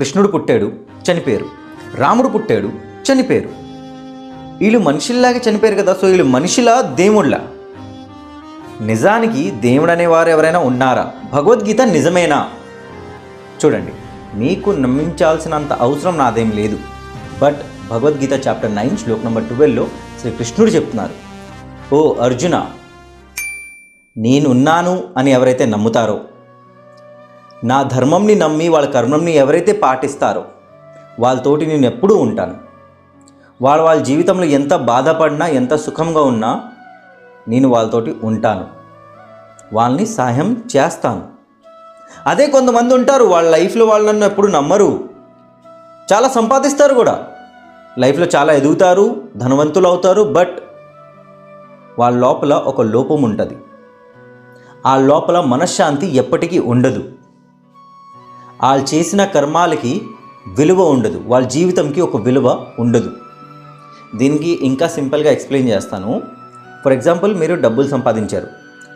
కృష్ణుడు పుట్టాడు, చనిపోయారు. రాముడు పుట్టాడు, చనిపోయారు. వీళ్ళు మనుషుల్లాగా చనిపోయారు కదా. సో వీళ్ళు మనిషిలా, దేవుళ్ళ? నిజానికి దేవుడు అనేవారు ఎవరైనా ఉన్నారా? భగవద్గీత నిజమేనా? చూడండి, మీకు నమ్మించాల్సినంత అవసరం నాదేం లేదు. But Bhagavad Gita chapter 9 shlok number 12లో శ్రీకృష్ణుడు చెప్తున్నారు, ఓ అర్జున, నేనున్నాను అని ఎవరైతే నమ్ముతారో, నా ధర్మంని నమ్మి వాళ్ళ కర్మంని ఎవరైతే పాటిస్తారో వాళ్ళతోటి నేను ఎప్పుడూ ఉంటాను. వాళ్ళ జీవితంలో ఎంత బాధపడినా, ఎంత సుఖంగా ఉన్నా నేను వాళ్ళతోటి ఉంటాను, వాళ్ళని సహాయం చేస్తాను. అదే కొంతమంది ఉంటారు, వాళ్ళ లైఫ్లో వాళ్ళు నన్ను ఎప్పుడు నమ్మరు, చాలా సంపాదిస్తారు కూడా, లైఫ్లో చాలా ఎదుగుతారు, ధనవంతులు అవుతారు. బట్ వాళ్ళ లోపల ఒక లోపం ఉంటుంది. ఆ లోపల మనశ్శాంతి ఎప్పటికీ ఉండదు. వాళ్ళు చేసిన కర్మాలకి విలువ ఉండదు, వాళ్ళ జీవితంకి ఒక విలువ ఉండదు. దీనికి ఇంకా సింపుల్గా ఎక్స్ప్లెయిన్ చేస్తాను. ఫర్ ఎగ్జాంపుల్, మీరు డబ్బులు సంపాదించారు,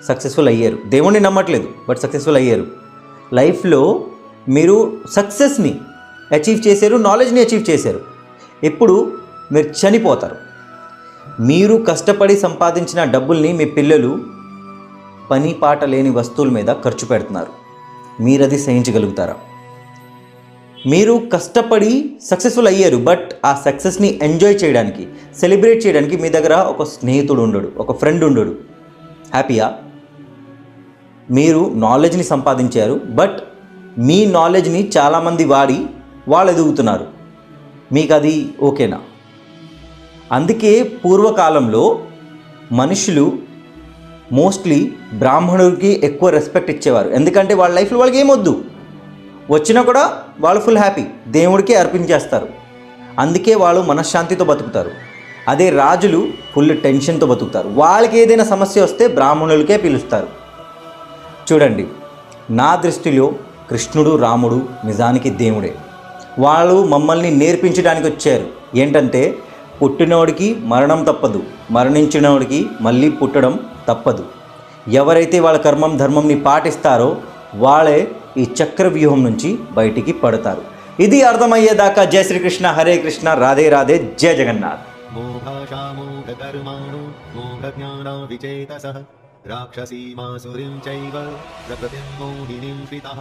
సక్సెస్ఫుల్ అయ్యారు, దేవుణ్ణి నమ్మట్లేదు బట్ సక్సెస్ఫుల్ అయ్యారు. లైఫ్లో మీరు సక్సెస్ని అచీవ్ చేశారు, నాలెడ్జ్ని అచీవ్ చేశారు. ఇప్పుడు మీరు చనిపోతారు. మీరు కష్టపడి సంపాదించిన డబ్బుల్ని మీ పిల్లలు పని పాట లేని వస్తువుల మీద ఖర్చు పెడుతున్నారు. మీరు అది సహించగలుగుతారా? మీరు కష్టపడి సక్సెస్ఫుల్ అయ్యారు, బట్ ఆ సక్సెస్ని ఎంజాయ్ చేయడానికి, సెలబ్రేట్ చేయడానికి మీ దగ్గర ఒక స్నేహితుడు ఉండడు, ఒక ఫ్రెండ్ ఉండడు. హ్యాపీయా? మీరు నాలెడ్జ్ని సంపాదించారు, బట్ మీ నాలెడ్జ్ని చాలామంది వాడి వాళ్ళు ఎదుగుతున్నారు. మీకు అది ఓకేనా? అందుకే పూర్వకాలంలో మనుషులు మోస్ట్లీ బ్రాహ్మణుడికి ఎక్కువ రెస్పెక్ట్ ఇచ్చేవారు. ఎందుకంటే వాళ్ళ లైఫ్లో వాళ్ళకి ఏమొద్దు, వచ్చినా కూడా వాళ్ళు ఫుల్ హ్యాపీ, దేవుడికే అర్పించేస్తారు. అందుకే వాళ్ళు మనశ్శాంతితో బతుకుతారు. అదే రాజులు ఫుల్ టెన్షన్తో బతుకుతారు. వాళ్ళకి ఏదైనా సమస్య వస్తే బ్రాహ్మణులకే పిలుస్తారు. చూడండి, నా దృష్టిలో కృష్ణుడు, రాముడు నిజానికి దేవుడే. వాళ్ళు మమ్మల్ని నేర్పించడానికి వచ్చారు. ఏంటంటే, పుట్టినోడికి మరణం తప్పదు, మరణించినోడికి మళ్ళీ పుట్టడం తప్పదు. ఎవరైతే వాళ్ళ కర్మం ధర్మంని పాటిస్తారో వాళ్ళే ఈ చక్రవ్యూహం నుంచి బయటికి పడతారు. ఇది అర్థమయ్యేదాకా జై శ్రీకృష్ణ, హరే కృష్ణ, రాధే రాధే, జయ జగన్నాథ్. రాక్షసీ మాసురీం చైవ ప్రకృతిం మోహినీం శ్రితః